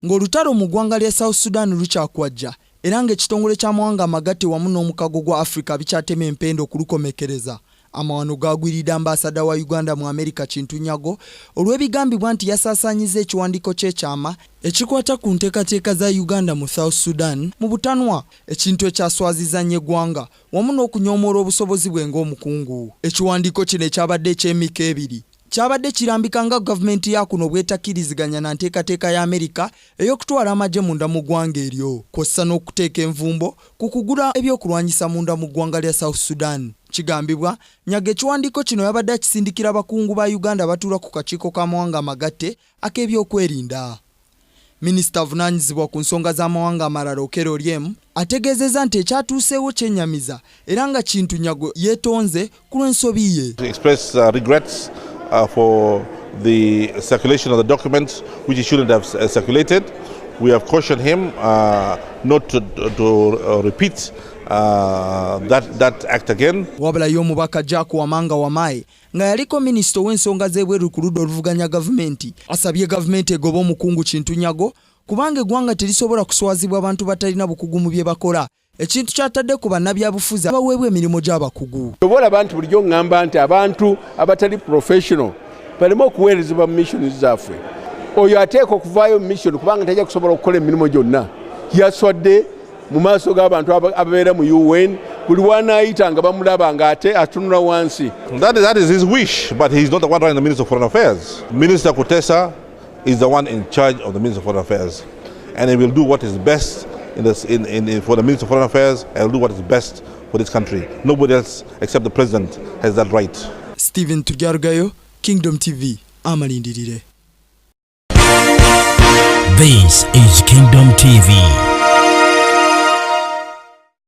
Ng'olutalo mu ggwanga lya South Sudan lukyakwajja era ng'ekitongole ky'amawanga amagatte wamu n'omukago gwa Africa bikyatema empendo okulukomekereza. Amawano gagwiridde ambasada wa Uganda mu America Kintu Nyago olw'ebigambibwa nti yasaasaanyiza ekiwandiiko ky'ekyama ekikwata ku nteekateeka za Uganda mu South Sudan mu butanwa, ekintu ekyaswazizza nnyo eggwanga wamu n'okunyoomoola obusobozi bwe ng'omukungu. Ekiwandiiko kino ekyabadde eky'emika ebiri kyabadde kirambika nga gavumenti ya kuno bwetakkiriziganya na nteekateeka ya Amerika ey'okutwala amagye munda mu ggwanga eryo, kw'ossa n'okuteeka envumbo ku kugula ebyokulwanyisa munda mu ggwanga lya South Sudan. Kigambibwa Nyaga ekiwandiiko kino yabadde akisindikira abakungu ba Uganda abatuula ku kakiiko k'amawanga amagatte ak'ebyokwerinda. Minisita avunaanyizibwa ku nsonga z'amawanga amalala Okello Oryem ategeezezza nti ekyatuuseewo kyennyamiza era nga Kintu Nyago yeetonze ku lw'ensobi ye. For the circulation of the documents which he shouldn't have circulated. We have cautioned him not to repeat that act again. Wabula y'omubaka Jack Wamanga Wamae nga yaliko minisita w'ensonga z'ebweru ku ludda oluvuganya gavumenti asabye gavumenti egoba omukungu Kintu Nyago kubanga eggwanga terisobola kuswazibwa abantu batalina bukugu mu bye bakola. Ekintu kyatadde ku bannabyabufuzi abaweebwa emirimu gy'abakugu. Obola abantu bulijjo ngamba nti abantu abatali professional balema okuweerezebwa mu mission zaaffe. Oyo ateeka okuvaayo mu mission kubanga tajja kusobola okukola emirimu gyonna. Yaswadde mu maaso g'abantu ababeera mu UN buli wanaayita nga bamulaba ng'ate atunula wansi. That is his wish, but he's not the one running the Minister of Foreign Affairs. Minister Kutesa is the one in charge of the Minister of Foreign Affairs, and he will do what is best for the Minister of Foreign Affairs and do what is best for this country. Nobody else except the President has that right. Stephen Tugarugayo, Kingdom TV, Amalindirire. This is Kingdom TV.